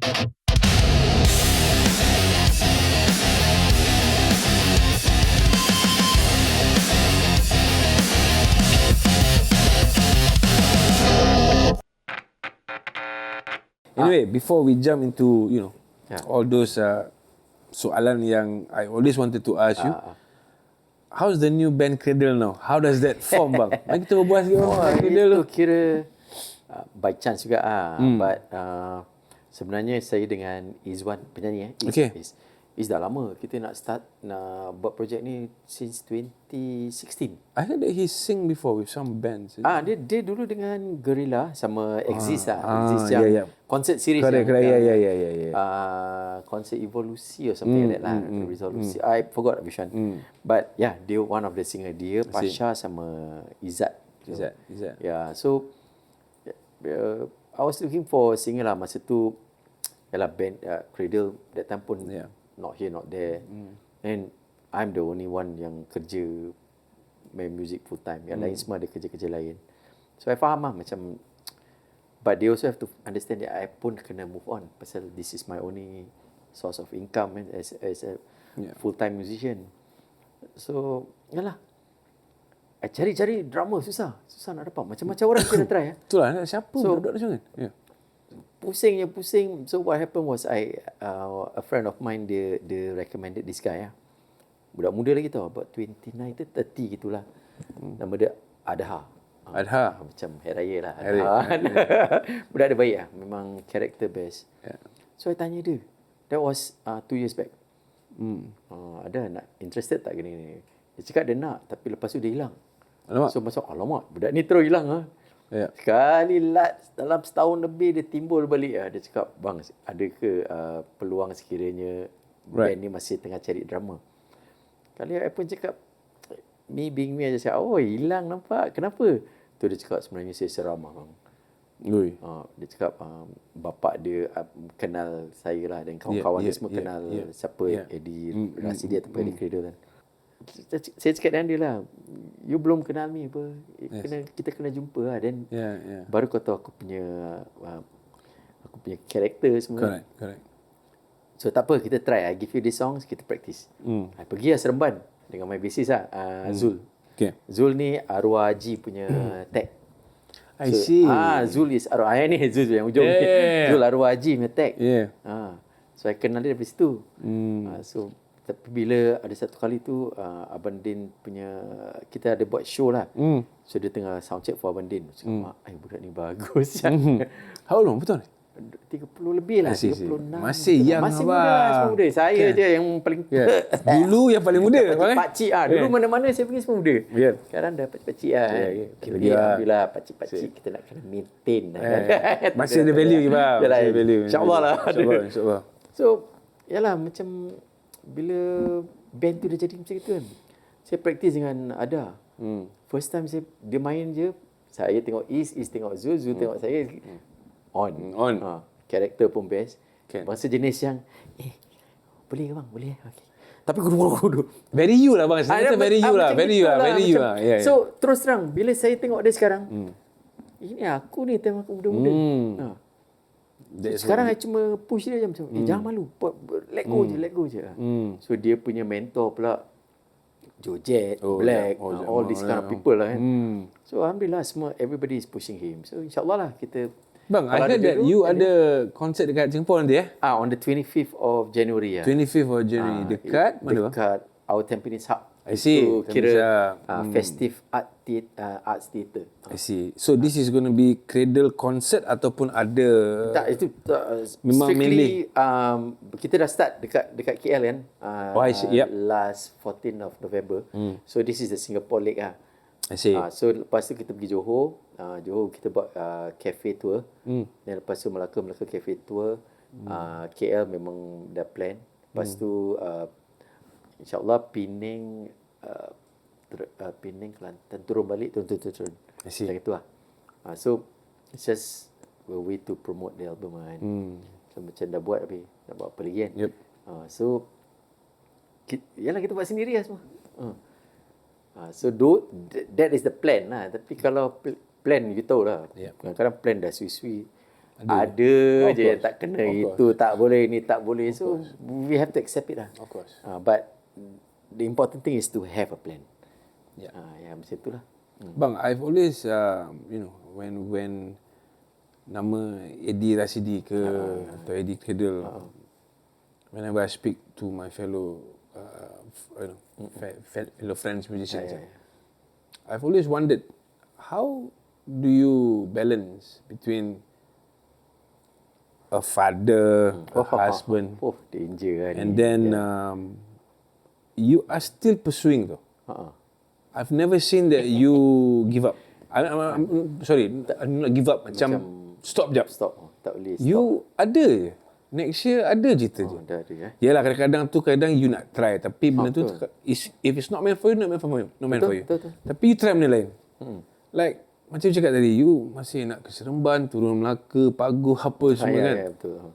Anyway, before we jump into, Yeah. all those soalan yang I always wanted to ask you, how's the new band Cradle now? How does that form, bang? Mari kita berbual sikit bang. Cradle Itu tu. kira by chance juga but sebenarnya saya dengan Izwan penyanyi Okay. Is dah lama kita nak buat projek ni since 2016. I heard that he sing before with some bands. Dia dulu dengan Gorilla sama Exist Exist yeah, yang yeah. concert series Correct, yeah. concert Evolusi or something like that lah. Resolusi. I forgot which one. But yeah, dia one of the singer, dia Pasha sama Izzat. Izzat. Yeah, so I was looking for singer lah masa tu. Yalah band Cradle that time pun not here not there. And I'm the only one yang kerja main music full time. Yang lain semua ada kerja-kerja lain. So I faham lah macam, but they also have to understand that I pun kena move on pasal this is my only source of income as a full time musician. So yalah, I cari drama susah nak dapat. Macam-macam orang kena try. Itulah siapa budak macam kan? Yeah. Pusing. So what happened was a friend of mine dia recommended this guy budak muda lagi tau, about 29 to 30 gitulah. Nama dia Adha. Macam hari raya lah. Budak dia baik memang character best. So I tanya dia, that was 2 years back. Ada nak interested tak gini? Dia cakap dia nak, tapi lepas tu dia hilang. Alamak. So masuk, alamak budak ni terus hilang Sekali dalam setahun lebih dia timbul balik. Dia cakap, bang, ada ke peluang sekiranya band ni masih tengah cari drama? Kali I pun cakap, me being me, aja cakap, oh hilang nampak, kenapa? Tu dia cakap, sebenarnya saya seram bang. Dia cakap bapak dia kenal saya lah, dan kawan-kawan dia semua kenal siapa Addy Rasidi ataupun Addy Cradle kan. Saya cakap dengan dia lah, you belum kenal ni apa, kita kena jumpa lah, dan baru kau tahu aku punya karakter semua. Correct. So tak apa, kita try. I give you these songs, kita practice. I pergi Seremban dengan my bassist Zul. Okay. Zul ni arwah Haji punya tag. I see. Zul is arwah ni, Zul yang ujung ni. Zul arwah Haji punya tag. So I kenal dia dari situ. So tapi bila ada satu kali tu Abang Din punya, kita ada buat show lah. So dia tengah sound check for Abang Din. Cakap, budak ni bagus. How long betul? 30 lebih lah, 36. Masih young, masih muda lah, semua muda. Saya je yang paling dulu yang paling muda. Pakcik dulu mana-mana saya pergi semua muda. Sekarang dah pakcik alhamdulillah pakcik kita nak kena maintain. Masih ada value bang. InsyaAllah lah. InsyaAllah. So yalah, macam bila band tu dah jadi macam tu kan, saya practice dengan Ada. First time dia main je, saya tengok Is tengok Zul tengok saya. On. Karakter pun best. Bangsa jenis yang boleh ke bang? Boleh. Okay. Tapi kudu. Very you lah bang. Sebenarnya very you lah. So terus terang, bila saya tengok dia sekarang, ini aku ni time aku muda-muda. Sekarang saya cuma push dia macam, jangan malu, let go je. So dia punya mentor pula Jojet, Black, all these kind of people lah kan. So alhamdulillah semua, everybody is pushing him. So insyaAllah lah kita. Bang, I heard that you ada konsert dekat Singapore nanti on the 25th of January 25th of January. Dekat mana bang? Dekat our Tampines Hub. I see. Itu kira festive arts theatre. I see. So this is going to be Cradle concert ataupun ada? Tak, itu memang strictly kita dah start dekat KL kan. Last 14th of November. So this is the Singapore leg I see. So lepas tu kita pergi Johor. Johor kita buat cafe tour. Dan lepas tu Melaka cafe tour. KL memang dah plan. Lepas tu InsyaAllah Penang, Kelantan, turun balik, turun. Macam itu lah. So it's just a way to promote the album kan. So macam dah buat habis, nak buat apa lagi kan. So yalah, kita buat sendiri lah semua. So that is the plan lah. Tapi kalau plan, you tahu lah, kadang-kadang plan dah sui-sui, Ada Of je yang course. tak kena. Of Itu tak boleh, ni tak boleh. So we have to accept it lah. Of course. But the important thing is to have a plan. Yeah. Ya macam itulah. Bang, I've always, when nama Addy Rasidi ke atau Addy Cradle, whenever I speak to my fellow, fellow friends musicians, I've always wondered, how do you balance between a father, a husband, Danger kan. and then you are still pursuing though? I've never seen that you give up. I'm sorry, not give up, macam stop jap. Stop. Tak boleh stop. You ada je. Next year ada cerita je. Dah ada Yalah, kadang-kadang you nak try, tapi benda tu if it's not meant for you, not meant for you. Betul. Tapi you try benda lain. Like macam you cakap tadi, you masih nak ke Seremban, turun Melaka, Paguh, apa semua kan. Ya, betul.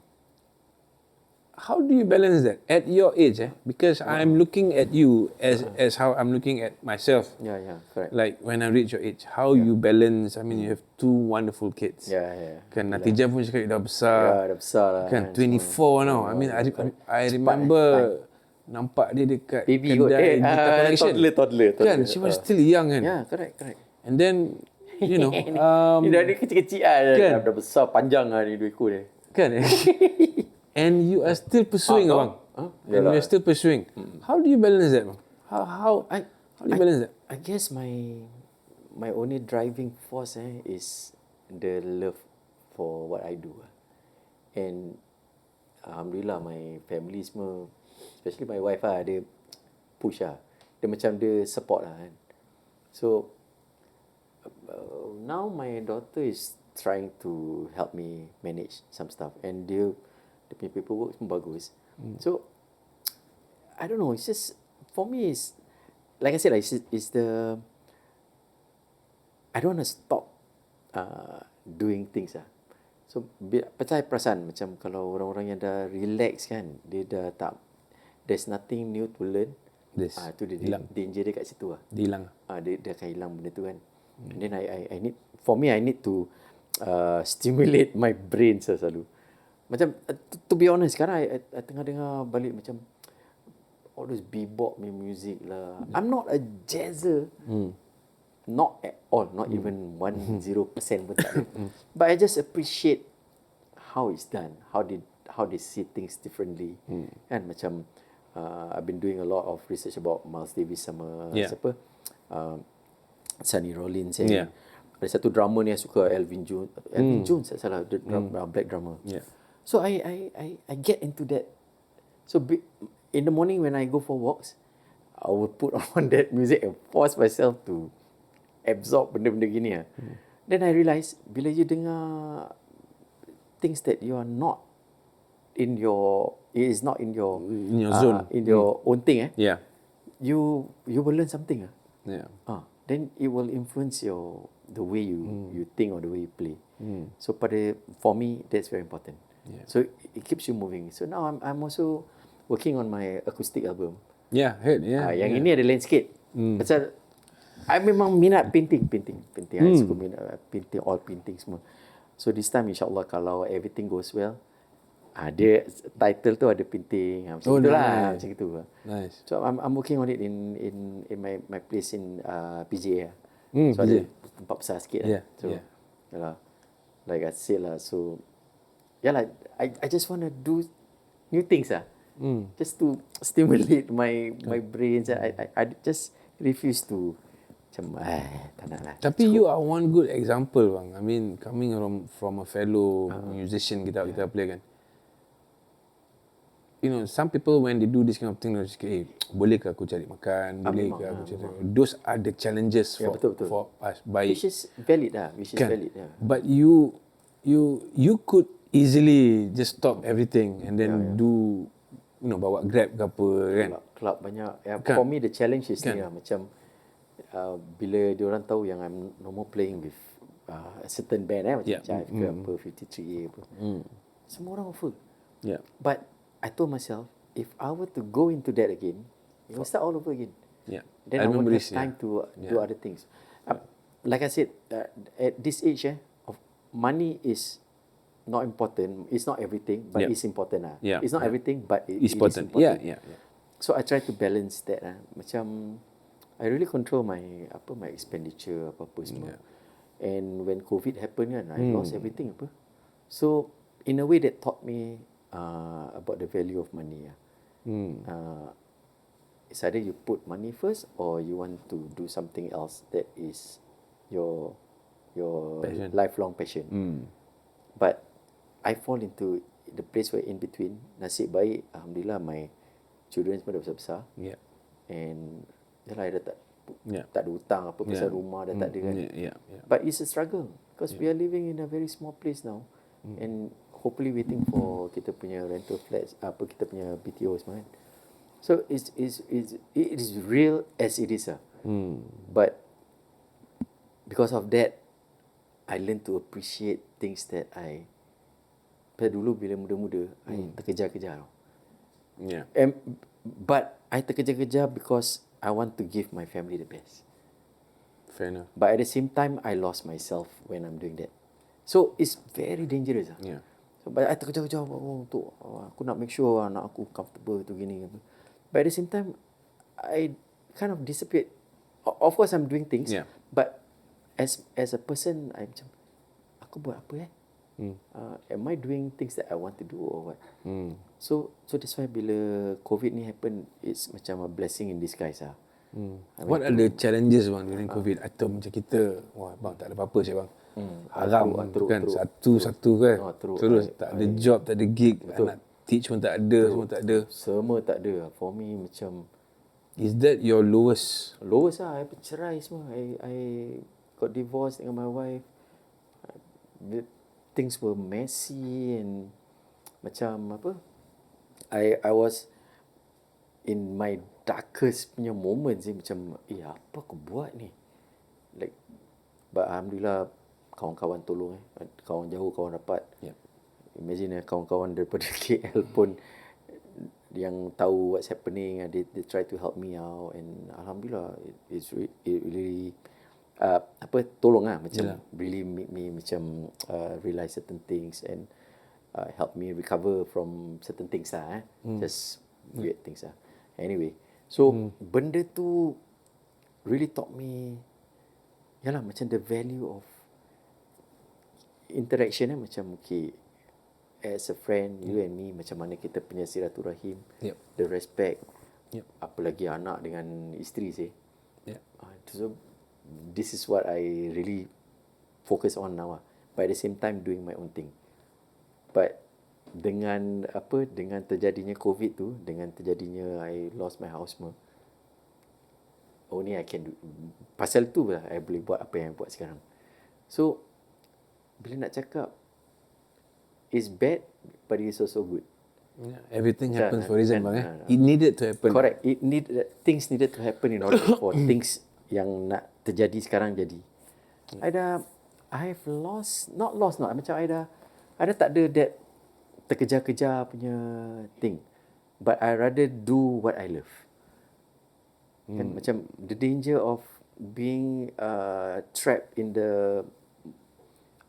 How do you balance that at your age? Because I'm looking at you as how I'm looking at myself. Ya, correct. Like when I reach your age, how you balance? I mean, you have two wonderful kids. Ya. Kan Natijah pun cakap dah besar. Ya, dah besar lah. Kan 24 now. I mean, I remember nampak dia dekat Baby kot. kedai guitar collection. Toddler. Kan, she was still young kan. Ya, correct. And then, Ni dah ada kecil-kecil lah. Dah besar, panjang lah ni 2 ekor dia. Kan. And you are still pursuing, bang. And you are still pursuing. How do you balance that, bang? How do you balance that? I guess my only driving force is the love for what I do. And Alhamdulillah, my family semua, especially my wife dia push lah. Dia macam dia support lah kan. So now my daughter is trying to help me manage some stuff, and dia punya paperwork semua bagus. So I don't know, it's just for me is like I said, it's the I don't want to stop doing things lah. So percaya perasaan macam kalau orang-orang yang dah relax kan, dia dah tak, there's nothing new to learn. Tu dia danger dia kat situ lah. Dia hilang. Dia akan hilang benda tu kan. And then I need, for me I need to stimulate my brain selalu. Macam to be honest, sekarang I tengah dengar balik macam all those bebop music lah. I'm not a jazzer. Not at all. Not even 10% pun tak ada. But I just appreciate how it's done. How they see things differently. Kan macam I've been doing a lot of research about Miles Davis sama siapa Sonny Rollins. Ada satu drummer ni yang suka Elvin Jones tak salah, black drummer. So I get into that. So in the morning when I go for walks, I will put on that music and force myself to absorb benda-benda gini lah. Then I realise bila you dengar things that you are not in your, it is not in your zone, in your own thing, you will learn something. Then it will influence the way you think or the way you play. So for me that's very important. So it keeps you moving. So now I'm also working on my acoustic album. Yang ini ada landscape. Pasal I memang minat painting. I suka minat painting, all painting semua. So this time insyaAllah kalau everything goes well, dia title tu ada painting macam itulah, macam itu. Nice. So I'm working on it in my place in PJ. So PJ. ada tempat besar sikit lah. So yalah, like I said lah, so yalah, I just want to do new things lah. Just to stimulate my brains. I just refuse to macam tak nak lah. Tapi you are one good example, bang. I mean, coming from a fellow musician, guitar player kan. You know, some people when they do this kind of thing, they just say, bolehkah aku cari makan? Bolehkah aku cari? Those are the challenges for us. Which is valid lah. But you could easily just stop everything and then do, you know, bawa Grab ke apa kan? Club banyak. For me the challenge is ni lah, macam bila diorang tahu yang I'm no more playing with a certain band macam Jive ke apa, 53A apa. Semua orang offer. But I told myself, if I were to go into that again, it will start all over again. Then I won't have time to do other things. Like I said, at this age, of money is not important. It's not everything, but Yeah. it's important lah. Yeah. It's not everything, but It's it is important. important. Yeah. So I try to balance that lah. Macam I really control my expenditure apa semua. And when COVID happened kan, I lost everything apa. So in a way that taught me about the value of money. It's either you put money first or you want to do something else that is your Passion. lifelong passion. But I fall into the place where in between. Nasib baik, alhamdulillah, my children semua dah besar-besar. Yeah. And yalah, dah Yeah. tak ada hutang apa pasal rumah dah tak ada kan. Yeah. But it's a struggle because we are living in a very small place now, and hopefully waiting for kita punya rental flats, kita punya BTO semua kan. So it is real as it is But because of that, I learned to appreciate things that pada dulu bila muda-muda I terkejar-kejar tau. Yeah. But I terkejar-kejar because I want to give my family the best. Fair enough. But at the same time, I lost myself when I'm doing that. So it's very dangerous. Yeah. So, but I terkejar-kejar untuk aku nak make sure anak aku comfortable tu gini. But at the same time, I kind of disappeared. Of course, I'm doing things. Yeah. But as a person, I macam aku buat apa am I doing things that I want to do or what? So that's why bila COVID ni happen, it's macam a blessing in disguise What are the challenges bang during COVID? Atau macam kita, wah bang tak ada apa-apa saya bang. Haram teruk, kan, teruk. satu kan. Teruk. Terus tak ada job, tak ada gig, nak teach pun tak ada, semua tak ada. Semua tak ada. For me macam Is that your lowest? I bercerai semua. I got divorced dengan my wife. Things were messy and macam apa? I was in my darkest punya moments macam apa aku buat ni? Like, but alhamdulillah kawan-kawan tolong kawan jauh, kawan rapat. Yeah. Imagine kawan-kawan daripada KL pun yang tahu what's happening, they try to help me out, and alhamdulillah it really tolong macam really make me macam realize certain things and help me recover from certain things just weird things anyway. So benda tu really taught me macam the value of interaction macam as a friend, you and me, macam mana kita punya silaturahim, the respect, apalagi anak dengan isteri so this is what I really focus on now but at the same time doing my own thing. But dengan terjadinya COVID tu, dengan terjadinya I lost my house semua, only I can do, pasal tu lah I boleh buat apa yang I buat sekarang. So bila nak cakap it's bad but it's also good. Everything happens for a reason bang. It needed to happen. Correct. Things needed to happen in order for things yang nak terjadi sekarang jadi. I've lost, macam I dah tak ada that terkejar-kejar punya thing, but I rather do what I love. Kan macam the danger of being trapped in the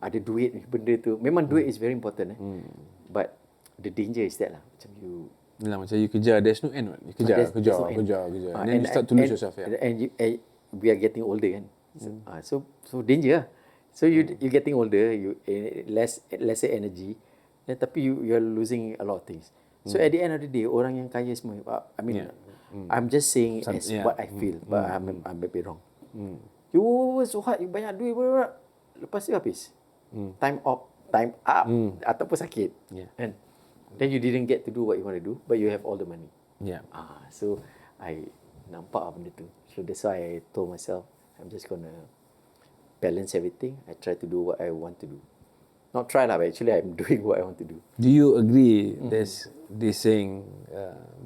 ada duit ni benda tu. Memang duit is very important but the danger is that lah, macam you macam you kejar, there's no end. You kejar. And then you start to lose yourself. And we are getting older kan. So danger lah. So you getting older, you lesser energy, tapi you are losing a lot of things. So at the end of the day, orang yang kaya semua, I mean, I'm just saying as what I feel, but I'm a bit wrong. You so hard, you banyak duit, lepas tu habis. Time up, ataupun sakit. And then you didn't get to do what you want to do, but you have all the money. So I nampak benda tu. So that's why I told myself, I'm just gonna balance everything. I try to do what I want to do. Not try lah, but actually I'm doing what I want to do. Do you agree there's this saying,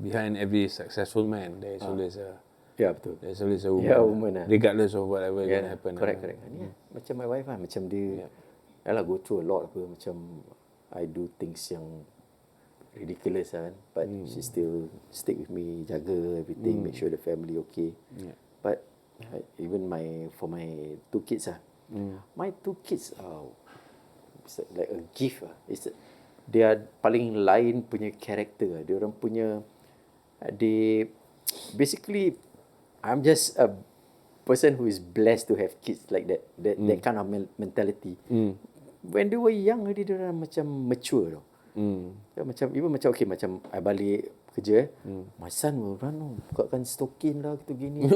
behind every successful man, there's always a betul. There's always a woman. Woman regardless of whatever going to happen. Correct. Macam my wife macam dia go through a lot macam I do things yang ridiculous kan, but she still stick with me, jaga everything, make sure the family okay. But even for my two kids my two kids like a gift lah. Dia paling lain punya karakter. Dia orang punya, they basically, I'm just a person who is blessed to have kids like that. That kind of mentality. When they were young, dia orang macam mature tau. Macam even macam okay, macam I balik kerja my son will run bukakan stokin lah gitu gini.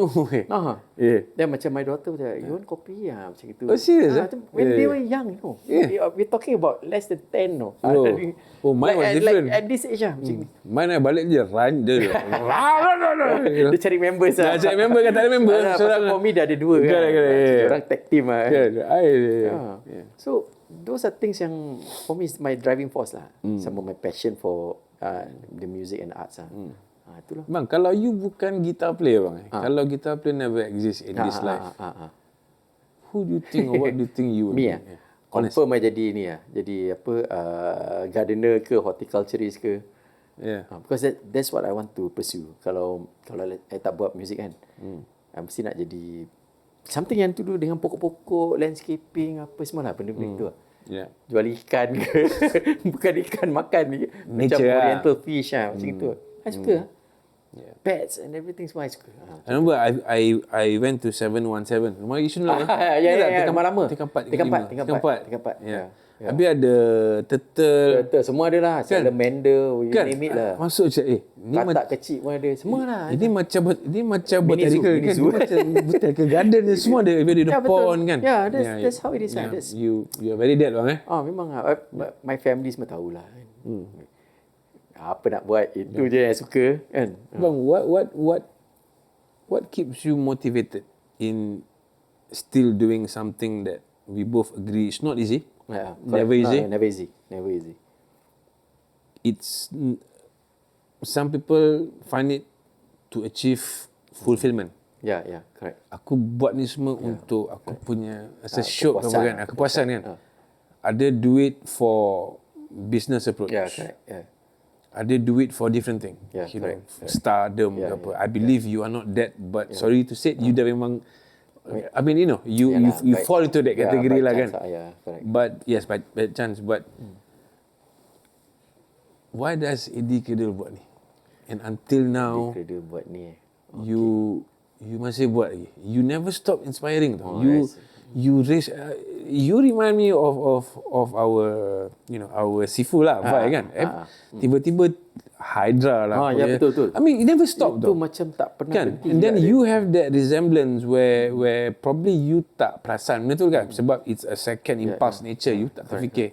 Then macam my daughter macam you want kopi macam gitu. Oh serious? When they were young, we're talking about less than 10 no. Mine was different. Like at this age macam mine I balik dia run dia. Dia cari members lah. Cari member kan, tak ada member. For me dah ada dua kan. Orang tag team lah. So those are things yang for me is my driving force lah. Sama my passion for the music and arts lah. Itulah. Bang, kalau you bukan guitar player bang, kalau guitar player never exist in this life, who do you think or what do you think you would be? Me confirm I jadi ni jadi apa gardener ke horticulturist ke. Because that's what I want to pursue. Kalau I tak buat music kan, I mesti nak jadi something yang to do dengan pokok-pokok, landscaping apa semua lah, benda-benda itu lah. Jual ikan ke bukan ikan makan ni, macam oriental fish macam itu. I suka. Pets and everything semua I suka. I remember I went to 717. Rumah Yishun lah. Kamar lama. Tingkat 4. Habis ada turtle. Semua ada lah. Salamander, you name it lah. Masuk je ni katak kecil pun ada. Semua lah. Ini macam botanical kan. Macam botanical garden ni semua ada. Ada pond kan. That's how it is lah. You are very dead bang memang lah. My family semua tahulah. Apa nak buat, itu je yang suka kan. Bang, what keeps you motivated in still doing something that we both agree it's not easy? Never easy. It's some people find it to achieve fulfillment. Correct. Aku buat ni semua untuk aku punya as a show kan, kepuasan kan. Ada do it for business approach. Correct. Ada do it for different thing. Correct. Stardom ke apa. I believe you are not that, but sorry to say you dah memang I mean, you fall into that category lah kan. But yes, by chance. But why does Addy Cradle buat ni? And until now, Addy Cradle buat ni. You masih buat lagi. You never stop inspiring. You raise. You remind me of our our Sifu lah, kan? Tiba-tiba Hydra lah. Betul. I mean, it never stop itu macam tak pernah kan? berhenti. And then you have that resemblance where probably you tak perasan, betul kan? Sebab it's a second impulse nature, you tak terfikir.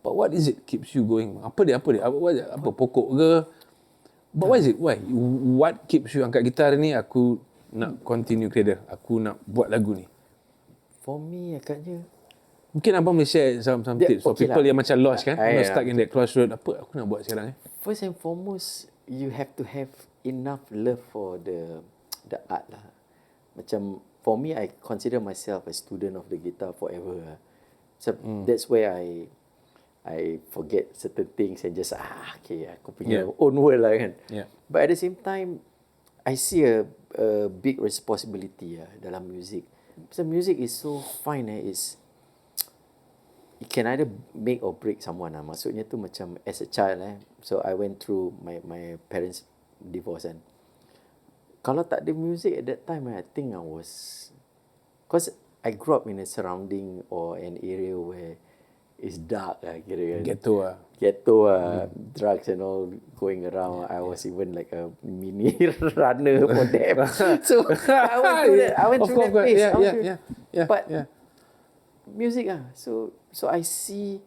But what is it keeps you going? Apa dia? Apa pokok ke? But what is it? Why? What keeps you angkat gitar ni? Aku nak continue Cradle. Aku nak buat lagu ni. For me, agaknya mungkin abang boleh share some tips for people yang macam lost kan? Stuck in that crossroad. Apa aku nak buat sekarang First and foremost, you have to have enough love for the art lah. Macam for me, I consider myself a student of the guitar forever lah. So that's where I forget certain things and just aku punya own world lah kan. But at the same time, I see a big responsibility dalam music. So music is so fine it can either make or break someone lah. Maksudnya tu macam as a child so I went through my parents divorce kan. Kalau tak ada music at that time I think I was, because I grew up in a surrounding or an area where it's dark lah kira kan. Ghetto drugs and all going around. I was even like a mini runner for them. So I went through that phase. But music so I see,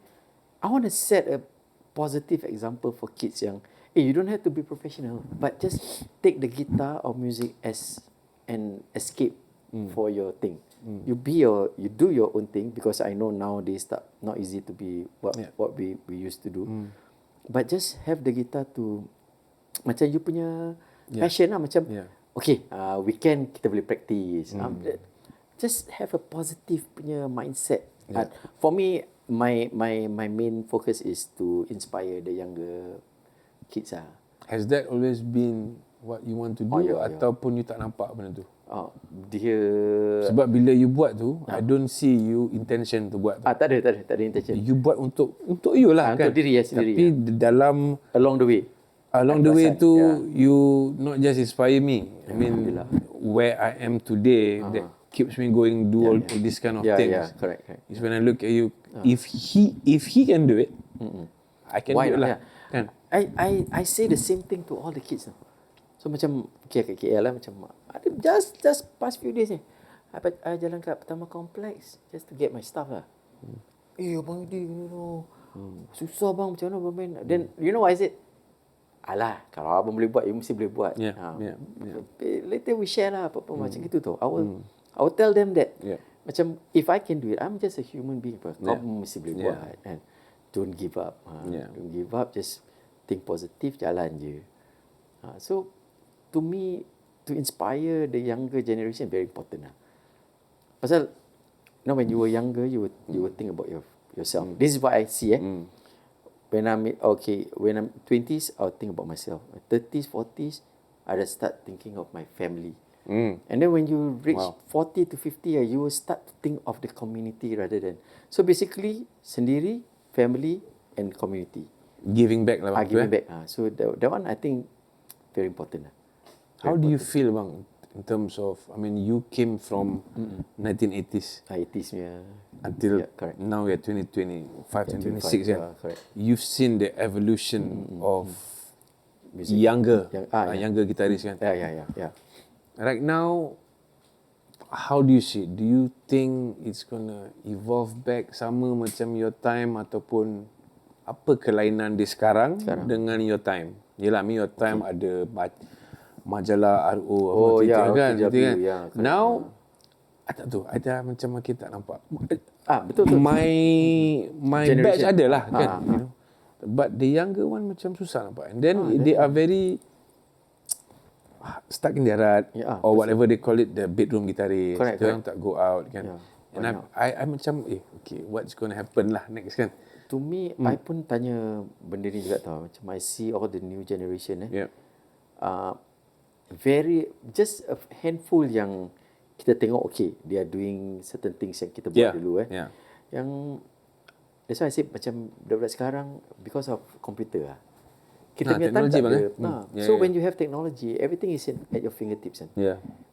I want to set a positive example for kids yang you don't have to be professional, but just take the guitar or music as an escape for your thing. You do your own thing, because I know nowadays not easy to be what we used to do. But just have the guitar to macam you punya passion lah, macam weekend kita boleh practice. Just have a positive punya mindset. For me, my main focus is to inspire the younger kids. Has that always been what you want to do ataupun you tak nampak benda tu? Dia Sebab bila you buat tu, I don't see you intention to buat tu. tak ada intention. You buat untuk you lah kan. Untuk diri sendiri. Tapi dalam Along the way. tu, you not just inspire me. I mean, where I am today, that keeps me going do all this kind of things. Yeah, correct. Is when I look at you, if he can do it, I can Why do it not? lah. Kan? I say the same thing to all the kids. So macam kat KL lah, macam ada just past few days ni. I jalan kat pertama kompleks just to get my stuff lah. Abang Addy, susah bang, macam mana bermain. Then you know what I said? Alah, kalau abang boleh buat, you mesti boleh buat. Later we share lah apa-apa macam gitu tu. I will tell them that macam if I can do it, I'm just a human being. Kau mesti boleh buat. And don't give up. Don't give up, just think positive, jalan je. So to me, to inspire the younger generation very important lah. Pasal when you were younger, you would think about yourself. This is what I see. When I'm 20s, I'll think about myself. 30s, 40s, I just start thinking of my family. And then when you reach 40 to 50, you will start to think of the community rather than. So basically, sendiri, family, and community. Giving back lah. Giving back. So that one, I think, very important. How do you feel bang, in terms of, I mean, you came from 1980s. 80s, until now we are 2025, 2026. Correct. You've seen the evolution of younger guitarists kan? Yeah. Right now, how do you see it? Do you think it's gonna evolve back sama macam your time ataupun apa kelainan dia sekarang dengan your time? Yelah, your time ada majalah RO kan? Now, tak tahu, ada macam kita tak nampak. Betul. My batch ada lah kan. You know? But the younger one macam susah nampak. And then they are very stuck in their rut or whatever they call it, the bedroom guitarist. Correct. Dia orang tak go out kan. And I macam okay, what's going to happen lah next kan. To me, I pun tanya benda ni juga tau. Macam I see all the new generation very just a handful yang kita tengok they are doing certain things yang kita buat dulu yang that's why I say macam budak-budak sekarang because of computer kita punya time tak ada. So when you have technology, everything is at your fingertips kan.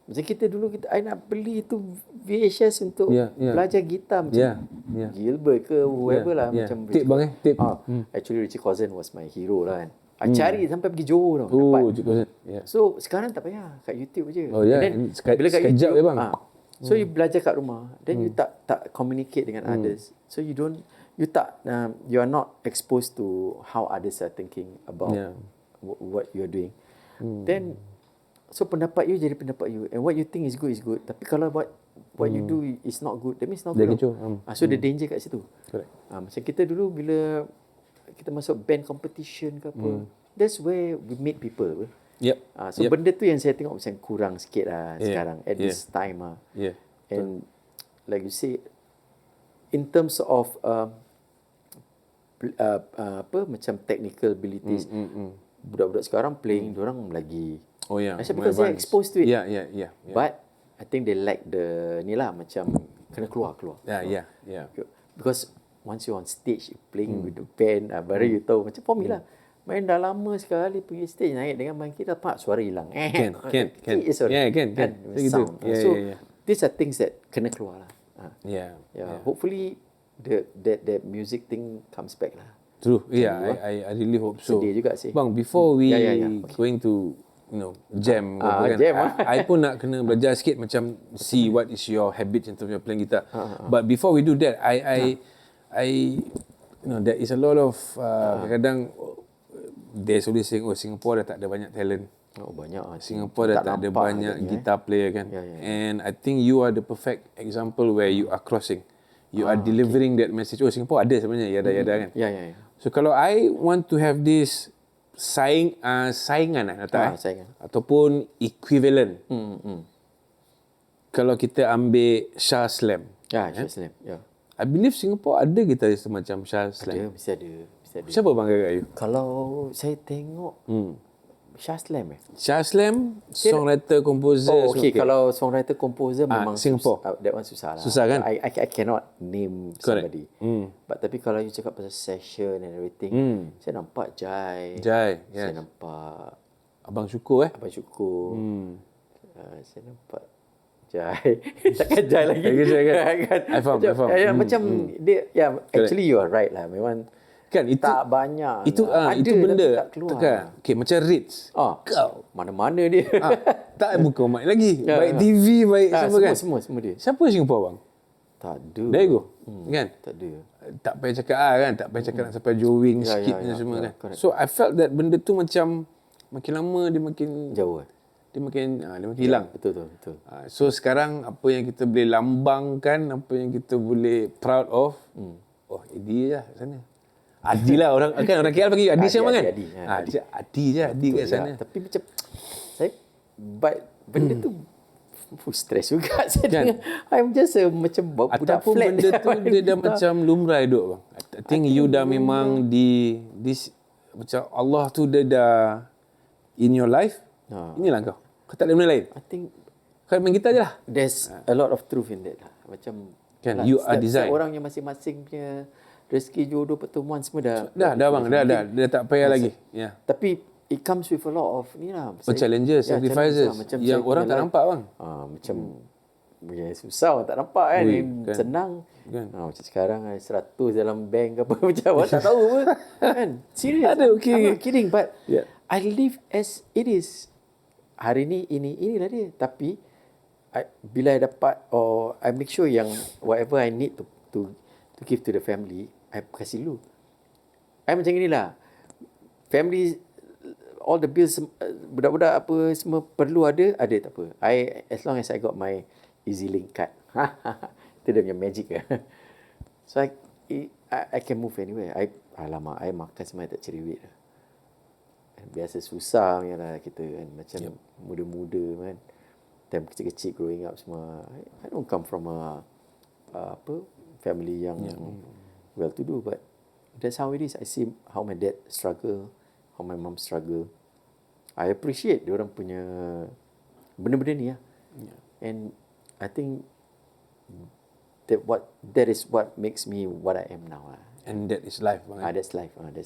Macam kita dulu, I nak beli tu VHS untuk belajar gitar macam Gilbert ke whoever lah. Macam tape bang tape. Actually Richie Cousin was my hero lah kan. Cari sampai pergi Johor tau. So sekarang tak payah, kat YouTube je. Then, bila kat YouTube bang. So you belajar kat rumah, then you tak communicate dengan others. So you are not exposed to how others are thinking about what you are doing. Then so pendapat you jadi pendapat you, and what you think is good. Tapi kalau what you do is not good, that means not good. So the danger kat situ. Correct. Macam kita dulu bila kita masuk band competition ke apa, that's where we meet people. So benda tu yang saya tengok macam kurang sikit lah sekarang at this time and like you say, in terms of macam technical abilities, budak-budak sekarang playing diorang lagi because they're exposed to it. But I think they like the ni lah, macam kena keluar. Because once you're on stage playing with the band, baru you tahu. Macam for me lah, main dah lama sekali pergi stage, naik dengan main kita, suara hilang. Can. Sound. So these are things that kena keluar lah. Hopefully that music thing comes back lah. True. I really hope so. Sedih juga sih. Bang, before we going to jam I pun nak kena belajar sikit macam see what is your habit in terms of playing guitar. But before we do that, I there is a lot of kadang there's always saying Singapore dah tak ada banyak talent. Banyak. Singapore dah tak ada banyak guitar player kan. And I think you are the perfect example where you are crossing. You are delivering that message. Singapore ada sebenarnya yada kan. So kalau I want to have this saingan ataupun equivalent. Kalau kita ambil Shah Slam. Shah Slam. I believe Singapore ada gitaris macam Shah Slam. Mesti ada. Siapa bang kakak you? Kalau saya tengok Shah Slam Shah Slam, songwriter, composer. Oh, okay. Kalau songwriter, composer memang Singapore. that one susah lah. Susah kan? I cannot name somebody. But tapi kalau you cakap pasal session and everything, saya nampak Jai. Yes. Saya nampak Abang Syukur Abang Syukur. Saya nampak Jai. Takkan Jai lagi. Jai kan? I faham. Macam dia, actually you are right lah. Memang kan itu tak banyak. Itu benda tak keluar. Tekan. Okay, macam Ritz. Kau mana-mana dia. Tak buka mic lagi. Baik TV, baik semua kan. Semua dia. Siapa Singapore bang? Tak ada. There you go. Kan? Tak ada. Tak payah cakap kan. Tak payah cakap nak sampai Jowing sikit semua kan. Correct. So I felt that benda tu macam makin lama dia makin jauh. Dia makin hilang. Betul. So sekarang apa yang kita boleh lambangkan, apa yang kita boleh proud of, Addy je lah sana. Addy lah orang KL panggil Addy siapa kan? Addy kat sana. Tapi macam saya benda tu stress juga saya dengar. I'm just macam budak ataupun flat. Benda tu dia dah macam lumrah duduk bang. I think you dah memang macam Allah tu dia dah in your life. Inilah kau. Kau tak ada benda lain. I think kau main gitar je lah. There's a lot of truth in that lah. Macam kan you are design. Orang yang masing-masing punya rezeki, jodoh, pertemuan semua dah bang. Dah tak payah lagi. Ya. Tapi it comes with a lot of ni lah. Challenges, sacrifices yang orang tak nampak bang. Macam susah orang tak nampak kan. Senang. Kan. Macam sekarang 100 dalam bank apa macam orang tak tahu pun. Kan? Serius. Ada okay. I'm not kidding but I live as it is. Hari ni inilah dia. Tapi bila I dapat or I make sure yang whatever I need to give to the family, I kasih dulu. I macam inilah. Family, all the bills, budak-budak apa semua perlu ada tak apa. As long as I got my EasyLink card. Itu dia punya magic. So I can move anywhere. Alamak, I makan semua tak cerewet. Biasa susah lah kita kan. Macam muda-muda kan. Time kecil-kecil growing up semua. I don't come from a family yang well to do, but that's how it is. I see how my dad struggle, how my mom struggle. I appreciate diorang punya benda-benda ni lah. And I think that is what makes me what I am now lah. And that is life bang. That's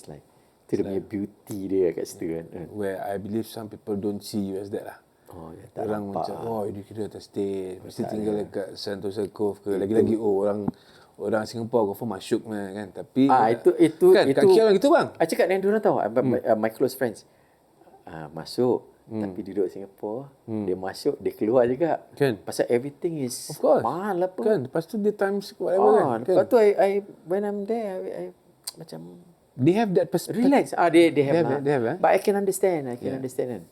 life. Itu dia punya beauty dia kat situ kan. Where I believe some people don't see you as that lah. Tak orang nampak macam dia kira atas stage, mesti tinggal dekat Sentosa Cove ke. Lagi-lagi orang Singapore confirm masyuk kan. Tapi itu kan kat KL gitu bang. I cakap dengan diorang tahu, my close friends. Masuk tapi duduk Singapore, dia masuk, dia keluar juga. Kan? Pasal everything is mahal apa. Kan? Lepas tu dia times whatever kan. Lepas tu I when I'm there I macam they have that perspective. Relax. They have But I can understand. Understand kan.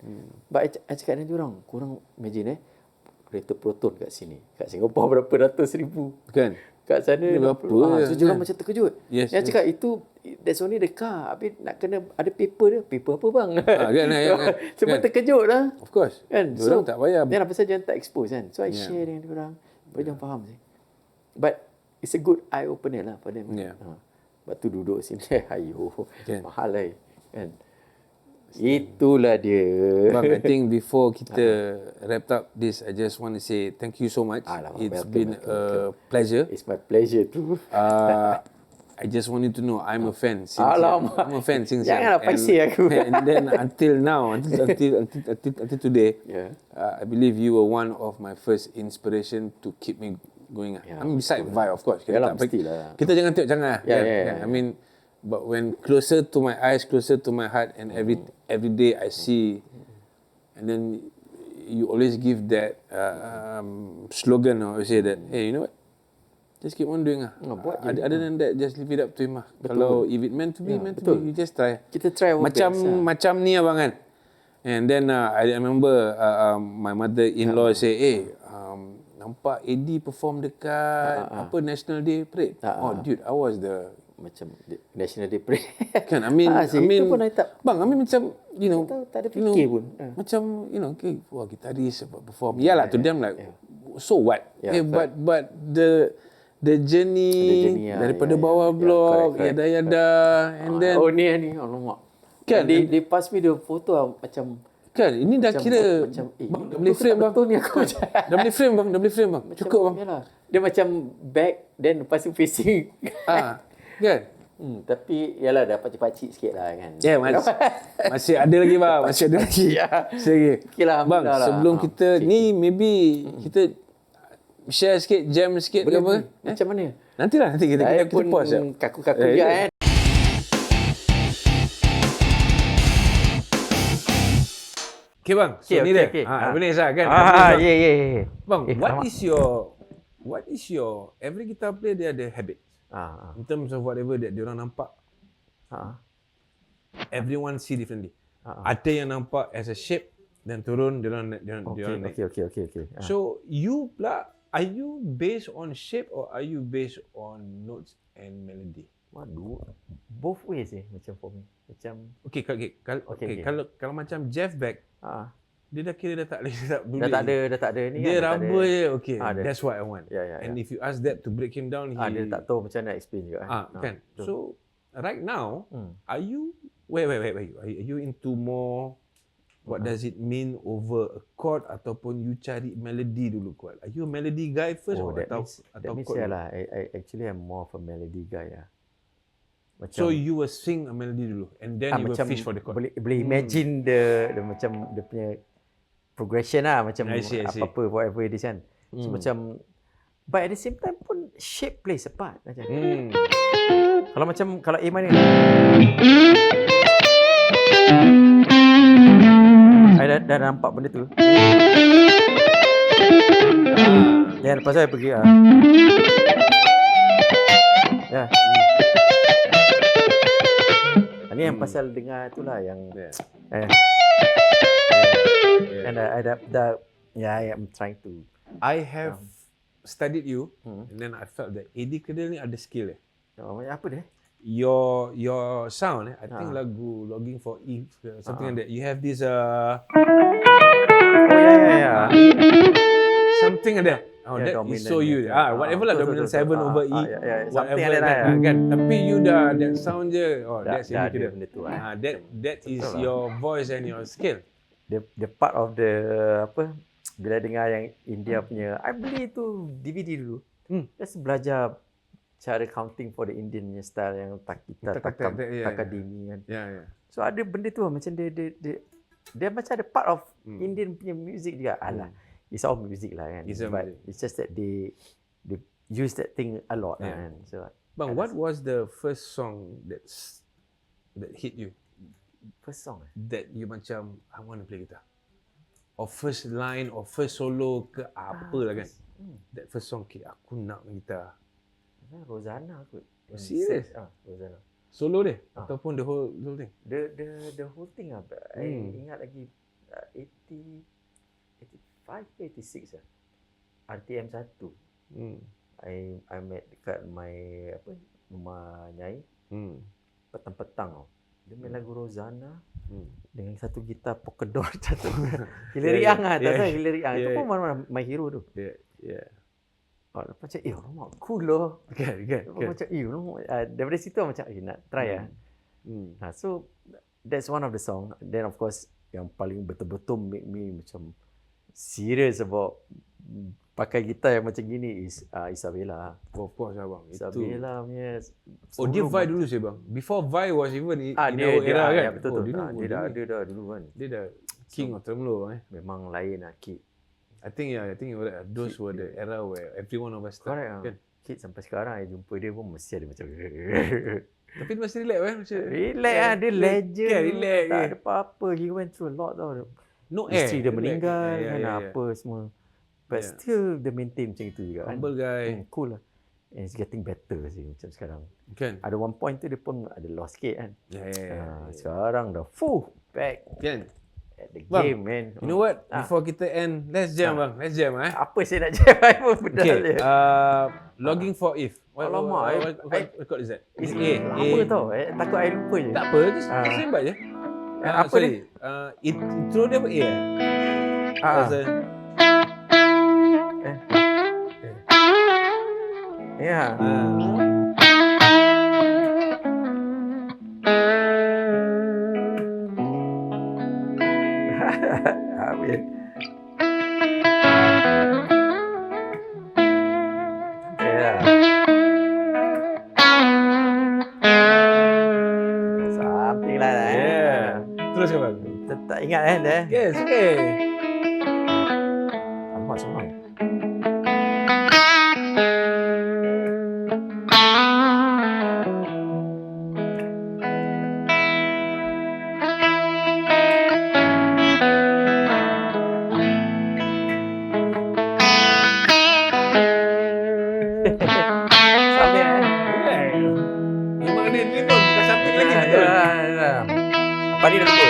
But I cakap dengan diorang, korang imagine kereta Proton kat sini. Kat Singapore berapa ratus ribu. Kan? Kat sana berapa. So diorang macam terkejut. Yes. Dia cakap itu that's only the car. Habis nak kena ada paper dia. Paper apa bang? Kan. Semua terkejut lah. Of course. Kan? Diorang tak payah. Dia pasal jangan tak expose kan. So I share dengan diorang. Diorang faham sih. But it's a good eye opener lah for them. Lepas tu duduk sini, ayo, mahal lah kan. Itulah dia. Bang, I think before kita wrap up this, I just want to say thank you so much. It's been a pleasure. It's my pleasure too. I just want you to know I'm a fan. I'm a fan since janganlah paisi aku. And then until now, until today, I believe you were one of my first inspiration to keep me going. I mean, beside Vi, of course. Kita jangan tengok jangan. I mean, but when closer to my eyes, closer to my heart, and every day I see, and then you always give that slogan or say that, hey, you know what? Just keep on doing lah. Other than that, just leave it up to him lah. Kalau if it meant to be, you just try. Kita try our best. Macam ni abang kan. And then I remember my mother-in-law say, hey, nampak Addy perform dekat National Day Parade. Dude, I was the macam National Day Parade. Kan, I mean pun I tak, bang, I mean macam tak ada fikir pun. Macam okay, guitarist perform. Yalah, to them like so what? But the journey daripada bawah blok, yada and then ni alamak. Kan? They pass me the photo macam Kan, ini dah kira macam bang, dah boleh frame bang. Betul ni aku macam Dah boleh frame bang, dah boleh frame bang. macam, Cukup bang. Yalah. Dia macam back then lepas tu facing. Kan? Tapi yalah dah pakcik-pakcik sikit lah kan. Ya, masih ada lagi bang, masih ada lagi. Masih lagi. Okay lah, bang, sebelum kita ni maybe kita share sikit, jam sikit ke apa? Macam mana? Nantilah, nanti kita pause ya. Kaku-kaku juga kan. Okay bang, so ni dia. Benar sah kan? Ya. Bang, what is your every guitar player dia ada habit. In terms of whatever that diorang nampak. Everyone see differently. Ada yang nampak as a shape dan turun diorang naik. Okay. So you pula, are you based on shape or are you based on notes and melody? Waduh, both ways macam for me. Macam Kalau macam Jeff Beck, dia dah kira dah tak boleh. Dah tak ada ni dia kan. raba je. Okay, that's what I want. Yeah. And if you ask that to break him down, dia tak tahu macam nak explain juga kan. So right now, are you wait, are you into more what does it mean over a chord ataupun you cari melody dulu kuat? Are you a melody guy first that means chord? lah. I actually am more of a melody guy lah. Macam, so you will sing a melody dulu and then you will fish for the chord. Boleh imagine the macam dia punya progression lah, macam I see. apa whatever it is kan. So macam, but at the same time pun shape plays a part macam. Kalau A mana? I dah nampak benda tu. Dan lepas tu saya pergi Ni yang pasal dengar tu lah yang and I'm trying to. I have studied you and then I felt that Addy Cradle ni ada skill Apa dia? Your sound I think lagu Logging for Eve something like that. You have this something like that. That is so you. Whatever lah, dominant 7 over E. Something like that kan. Tapi you dah that sound je. That's dah Addy benda tu. That is your voice and your skill. The part of the bila dengar yang India punya, I beli tu DVD dulu. Just belajar cara counting for the Indian punya style yang takadimi kan. So ada benda tu macam dia macam ada part of Indian punya music juga. It's all music lah kan. It's just that they use that thing a lot kan. So bang, what was the first song that hit you? First song that you macam I want to play guitar, or first line or first solo ke apa lah kan. That first song, aku nak main gitar. Rosanna kot. Serious? Rosanna. Solo dia ataupun the whole thing? The whole thing lah. I ingat lagi 85 86 lah. RTM 1. I met dekat my rumah Nyai. Petang-petang tau. Dia main lagu Rosanna dengan satu gitar polka dot satu. Gila riang tak tahu gila riang. Itu pun mana my hero tu. Macam alamak cool loh. Kan. Macam daripada situ macam nak try lah. So that's one of the song. Then of course yang paling betul-betul make me macam serious about pakai gitar yang macam gini is Isabella. Of course lah bang. Isabella punya. Dia Vi dulu sih bang. Before Vi was even in our era kan. Ya, betul. Dia dah dulu kan. Dia dah king of tremolo bang. Memang lain lah Kid. I think those were the era where every one of us start kan. Kid sampai sekarang I jumpa dia pun mesti ada macam tapi dia masih relax kan. Relax lah, dia legend. Relax. Tak ada apa-apa. He went through a lot tau. Isteri dia meninggal kan apa semua. But still dia maintain macam itu juga kan. Humble guy. Cool lah. And it's getting better sih macam sekarang. Kan. Ada one point tu dia pun ada lost sikit kan. Sekarang dah back. Kan. At the game man. You know what? Before kita end, let's jam bang. Let's jam Apa saya nak jam? Okay. Logging for If. What chord is that? It's A. Apa tau? Takut I lupa je. Tak apa, just sembat je. Apa dia? Intro dia apa A? Ya. Amin. Yeah. Something like that. Yeah. Teruskan bang. Tak ingat dah. Yes, okay. Alamak seorang. Memang ada ni pun bukan samping lagi betul. Apa ni dah lupa?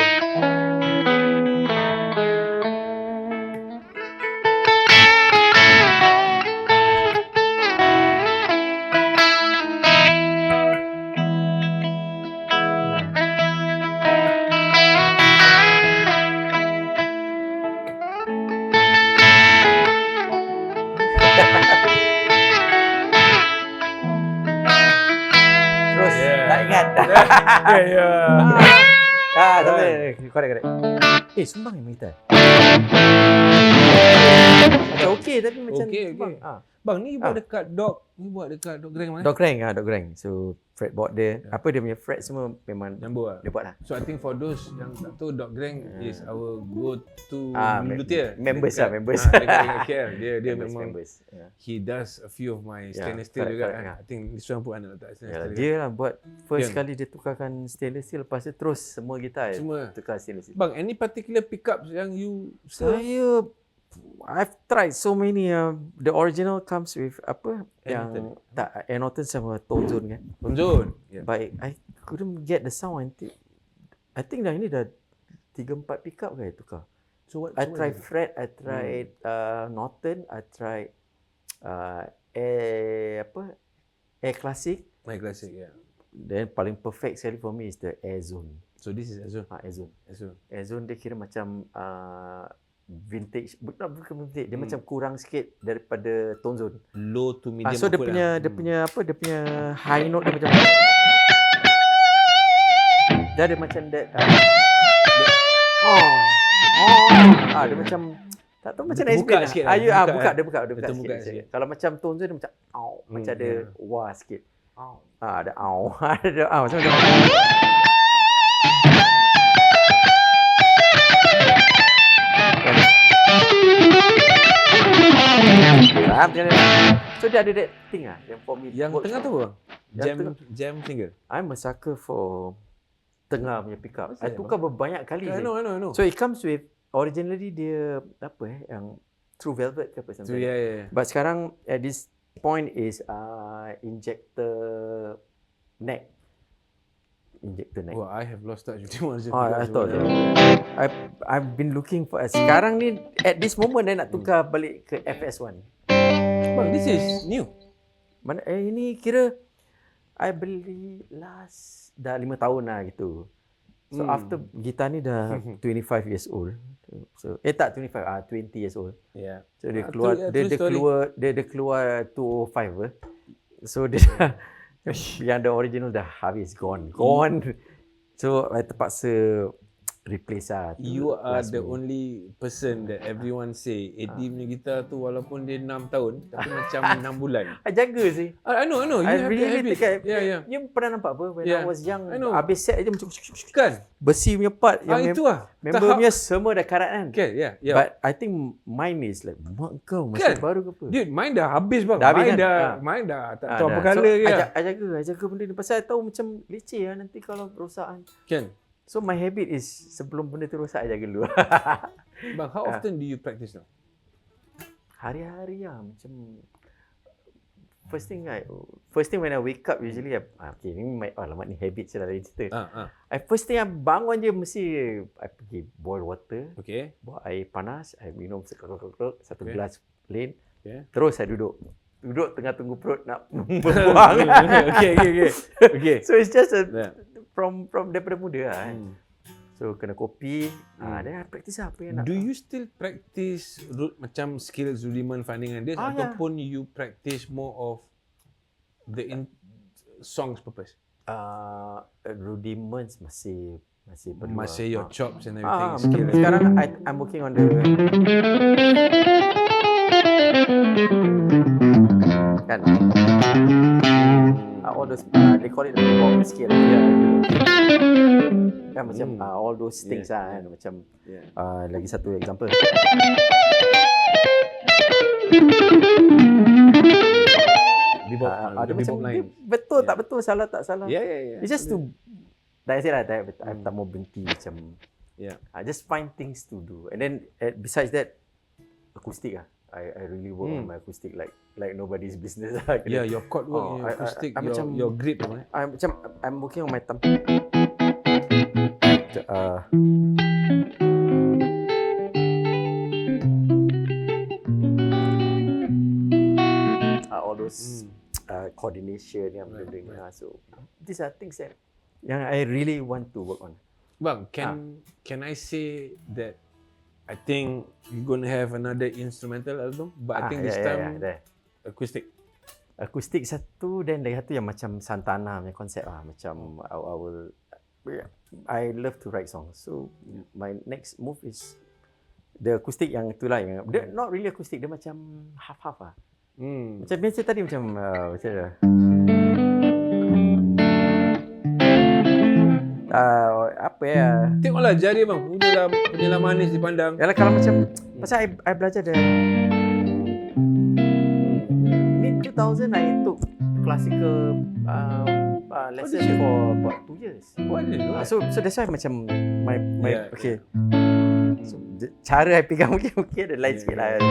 Terus tak ingat. Ya. Correct. Sumbang yang gitar. Macam okey tapi macam sumbang. Bang, ni buat dekat dog grand mana? Dog Rank. So fretboard dia, apa dia punya fret semua memang Jumbo lah. dia buat lah. So I think for those yang tak tahu, dog grand is our go-to luthier. Members. Dekat KL. Dia memang members. Yeah. he does a few of my stainless steel juga kan. I think this one pun anak letak stainless steel. Dia lah buat first kali dia tukarkan stainless steel, lepas tu terus semua gitar semua tukar stainless steel. Bang, any particular pickups yang you I've tried so many. The original comes with apa yang tak Norton sama tone zone kan. Tone zone. Yeah. But I couldn't get the sound until I think dah ini dah 3-4 pickup ke tukar. So what? I tried fret, I tried Norton, I tried Air Classic. My classic, yeah. Then paling perfect sekali for me is the Air Zone. So this is Azure. Air Zone dia kira macam vintage, bukan vintage, dia macam kurang sikit daripada tone zone. Low to medium. So dia punya high note dia macam dia ada macam that dia macam tak tahu macam nak explain sikit buka sikit. Kalau macam tone zone dia macam macam ada wah sikit. Ada macam so dia ada that thing yang for me. Yang tengah tu apa? Jam finger. I'm a sucker for tengah punya pickup. I tukar berbanyak kali. I know. So it comes with originally dia yang True Velvet ke apa something. Yeah. But sekarang at this point is injector neck. Oh, I have lost touch with him. I thought I've been looking for sekarang ni at this moment nak tukar balik ke FS1. Bang, this is new. Mana ini kira I beli last dah 5 tahun lah gitu. So after gitar ni dah 25 years old. So tak 25, 20 years old. Yeah. So dia keluar dia keluar 205 So dia yang the original dah habis gone. So I terpaksa replace lah. You are the only person that everyone say Addy punya gitar tu walaupun dia 6 tahun tapi macam 6 bulan. I jaga sih. I know. You have the habit. Yeah. You pernah nampak apa when I was young, habis set je macam kan besi punya part yang itu lah. Member punya semua dah karat kan. Okay, yeah. But I think mine is like mak kau masih baru ke apa? Dude, mine dah habis bang. Dah habis kan? Mine dah tak tahu apa color ke. I jaga benda ni pasal I tahu macam leceh lah nanti kalau rosakan. Kan. So my habit is sebelum benda tu rosak, I jaga dulu. Bang, how often do you practice now? Hari-hari lah. Macam first thing when I wake up usually okay, ni alamat ni habit je lah lain cerita. First thing I bangun je mesti I pergi boil water. Okay. Buat air panas, I minum satu gelas plain. Okay. Terus I duduk tengah tunggu perut nak berbuang. Okay. So it's just from daripada muda lah. So kena kopi, then I practice apa yang nak. Do you still practice macam skills rudiment finding and this ataupun you practice more of the songs purpose? Rudiments masih Masih your chops and everything. Skill. Sekarang I'm working on the kan all those they call it the bebop scale. Kan macam all those things kan macam lagi satu example. Bebop, ada bebop macam line. betul tak betul, salah tak salah. Yeah. It's just to like I said lah, I tak mau berhenti macam I just find things to do. And then besides that, acoustic I really work on my acoustic like nobody's business lah. Yeah, your chord work, your acoustic, your grip. I'm working on my thumb. All those coordination yang doing. So these are things that yang I really want to work on. Bang, can I say that I think you're gonna have another instrumental album, but I think this time acoustic. Acoustic satu, dan lagi satu yang macam Santana punya konsep lah. Macam I love to write songs. So my next move is the acoustic yang itulah yang dia not really acoustic, dia macam half-half lah. Macam biasa tadi macam macam apa ya? Tengoklah jari bang, punyalah manis dipandang. Yalah kalau macam pasal I belajar dari mid 2000 I took classical lesson for about 2 years. So that's why macam my okay. So cara I pegang mungkin ada lain sikit lah.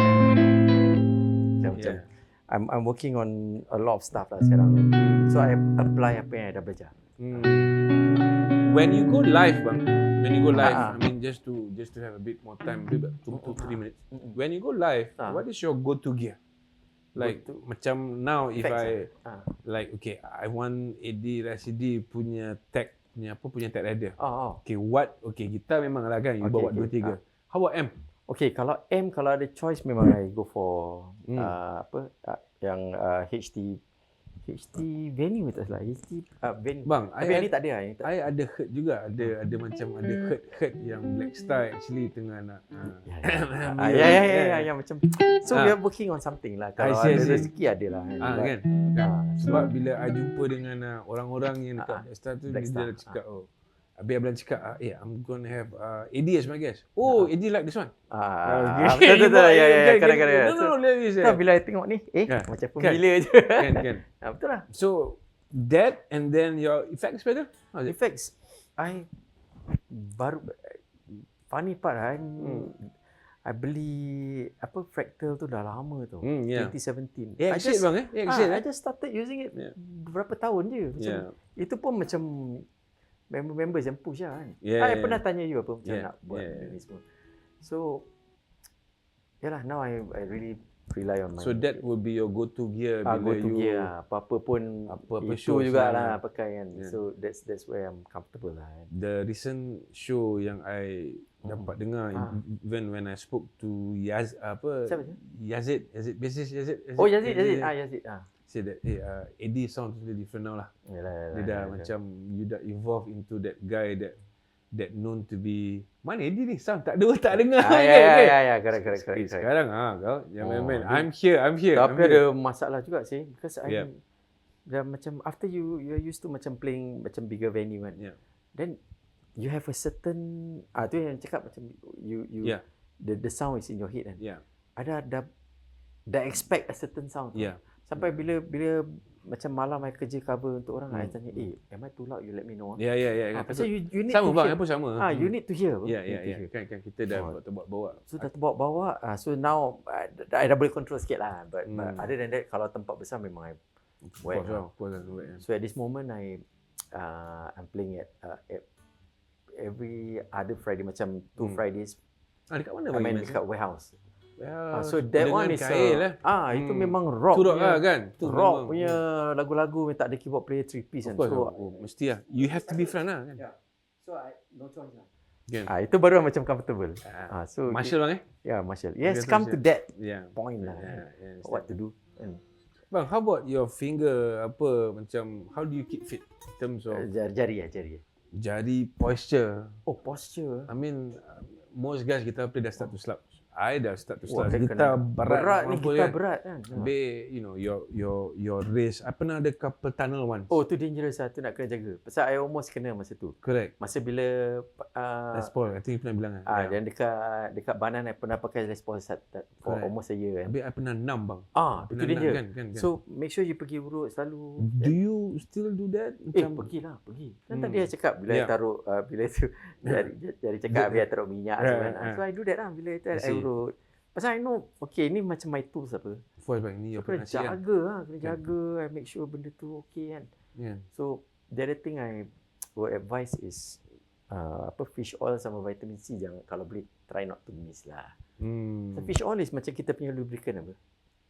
Macam I'm working on a lot of stuff lah sekarang. So I apply apa yang I dah belajar. When you go live, bang, I mean just to have a bit more time, maybe 2-3 minutes. When you go live, what is your go-to gear? Like macam now if like okay, I want Addy Rasidi punya tag rider. Okay, gitar memang lah kan, you bawa 2-3. How about amp? Okay, kalau ada choice memang I go for yang HT venue itu lah. HT venue. Bang, venue tak ada. I ada hurt juga. Ada macam ada hurt yang Blackstar actually tengah nak. Ya macam. So we are working on something lah. Kalau ada rezeki ada lah. Kan. Sebab bila I jumpa dengan orang-orang yang dekat Blackstar tu, dia cakap Habis Abang cakap, I'm gonna have Addy as my guest. Addy like this one. Betul. Ya. Kadang-kadang. No, let me say. Bila I tengok ni, macam pemila je. Kan. Betul lah. So, that and then your effects pedal? Effects, I baru, funny part I beli fractal tu dah lama tu. 2017. I just started using it beberapa tahun je. Macam, itu pun macam member-members yang push lah kan. I pernah tanya you apa macam nak buat ni semua. So, yalah, now I really rely on my... So that will be your go-to gear bila go-to you... gear lah. Apa-apa pun itu jugalah pakai kan. So that's where I'm comfortable lah. The recent show yang I dapat dengar, even when I spoke to Yazid. Oh, Yazid. Say that Addy sounds really different now lah. Dia dah macam you dah evolve into that guy that known to be mana Addy ni sound tak dengar kan. Ya, correct. Sekarang kau jangan main. I'm here. Tapi ada masalah juga sih because I dah macam after you used to macam playing macam bigger venue kan. Then you have a certain tu yang cakap macam you the sound is in your head kan. Ada dah expect a certain sound. Sampai bila macam malam I kerja cover untuk orang, I tanya, am I too loud? You let me know. Pasal you need sama to bang, hear. apa sama. You need to hear. Kan kita dah terbawa. So dah terbawa. So now I dah boleh control sikit lah. But other than that, kalau tempat besar memang I wet. So at this moment I'm playing at every other Friday, macam 2 Fridays. Dekat mana I bang? main dekat warehouse. So that one is itu memang rock punya, kan? Rock punya lagu-lagu tak ada keyboard player 3-piece kan. So mesti lah. You have to be front lah kan. So I no choice lah. Itu baru macam comfortable. So Marshall bang Marshall. Yes, come to that point lah. What to do. Bang, how about your finger macam how do you keep fit in terms of jari. Jadi posture. Oh, posture. I mean, most guys kita play dah start to slouch. I dah start to Wah, slouch. dia Gitar kena- berat berat ni, mampu gitar berat kan. Habis, you know, your wrist. I pernah ada couple tunnel once. Oh, tu dangerous lah. Tu nak kena jaga. Pasal I almost kena masa tu. Correct. Masa bila Les Paul, I think you pernah bilang kan. dan dekat Banan I pernah pakai Les Paul for Correct. almost a year kan. Habis I pernah numb bang. Itu Pernah danger. kan. So make sure you pergi urut selalu. Do you still do that? Pergilah, pergi. Kan tadi I cakap bila I taruh bila tu jadi cakap biar taruh minyak kan. So I do that lah bila tu I urut. Pasal I know, okay, ni macam my tools apa. Voice bang, ni your Kena penasihat. jaga lah, kena jaga. I make sure benda tu okay kan. Yeah. So the other thing I would advise is fish oil sama vitamin C, jangan, kalau boleh try not to miss lah. So fish oil is macam kita punya lubricant apa.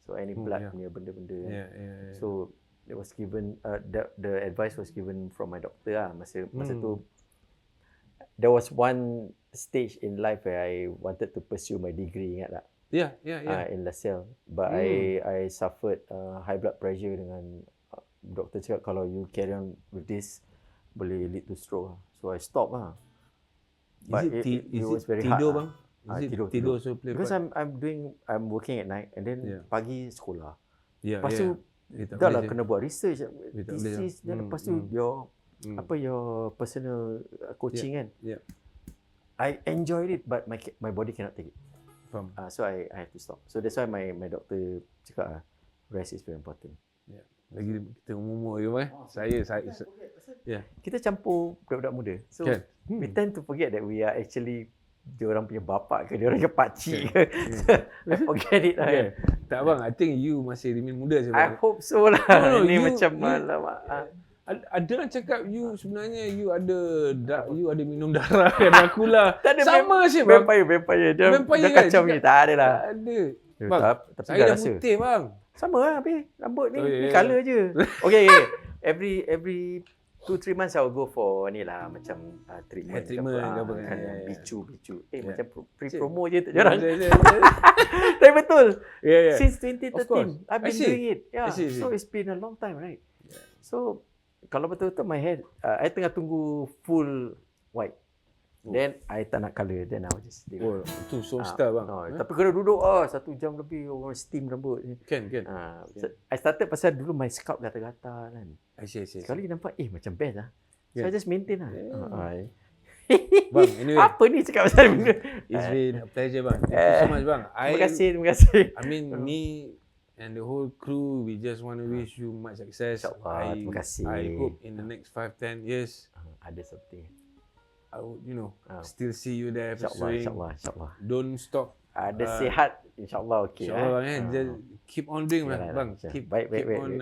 So any blood punya benda-benda kan. Yeah. So it was given the advice was given from my doctor lah masa tu. There was one stage in life where I wanted to pursue my degree, ingat tak? Yeah. In LaSalle, but I suffered high blood pressure dengan doktor cakap kalau you carry on with this boleh lead to stroke lah. So I stop lah. But it was very tidur hard. Bang? Is it tidur so play Because part? I'm working at night and then pagi sekolah. Yeah. Lepas tu dah lah kena buat research, thesis, dan lepas tu your personal coaching kan. Yeah. I enjoyed it but my body cannot take it. Faham. So I have to stop. So that's why my doctor cakap rest is very important. Yeah. Lagi kita umur je bang. Saya. Yeah. Kita campur budak-budak muda. So we tend to forget that we are actually diorang punya bapak ke, diorang punya pakcik ke. I forget it lah. Yeah. Tak bang, I think you masih remain muda je I bang. hope so lah. No, Ini you- macam you- alamak. Ada orang cakap you sebenarnya you ada minum darah Dracula. Tak ada Sama je bang. Vampire. Dia Vampire kacau kan? ni. Tak ada lah. Tak ada. Eh, Bang, tapi saya dah dah rasa. putih bang. Sama lah habis. Rambut ni, Oh, ni yeah. colour je. Okay. Every 2-3 months I will go for ni lah macam treatment. Treatment ke apa kan. kan. Bicu. Yeah. Macam pre-promo je tak jarang. Yeah. Tapi betul. Yeah. Since Of course. 2013, I've been I see. doing it. Yeah. I see. So it's been a long time, right? So kalau betul-betul my hair, I tengah tunggu full white. Then I tak nak colour, then I will just leave. Oh, tu so style bang. Tapi kena duduk 1 jam lebih orang steam rambut. Kan. I started pasal dulu my scalp gatal-gatal kan. I see. Sekali nampak macam best lah. So I just maintain lah. Bang, anyway. Apa ni cakap pasal benda? It's been a pleasure bang. Thank you so much bang. Terima kasih. I mean, me and the whole crew, we just want to wish you much success. InsyaAllah, terima kasih. I hope in the next 5-10 years, Ada something. I would, still see you there pursuing. InsyaAllah. Don't stop. Ada sihat, insyaAllah okey. InsyaAllah just keep on doing Yalah, bang. insya. Keep Baik. on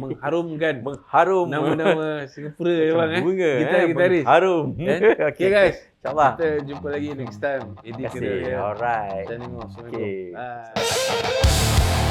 mengharumkan Mengharum nama-nama Singapura je bang. bunga. Gitaris. Mengharum. Okay guys. InsyaAllah. Kita jumpa lagi next time. Addy Terima kasih. Cradle. Alright. Signing off. Okay. Bye.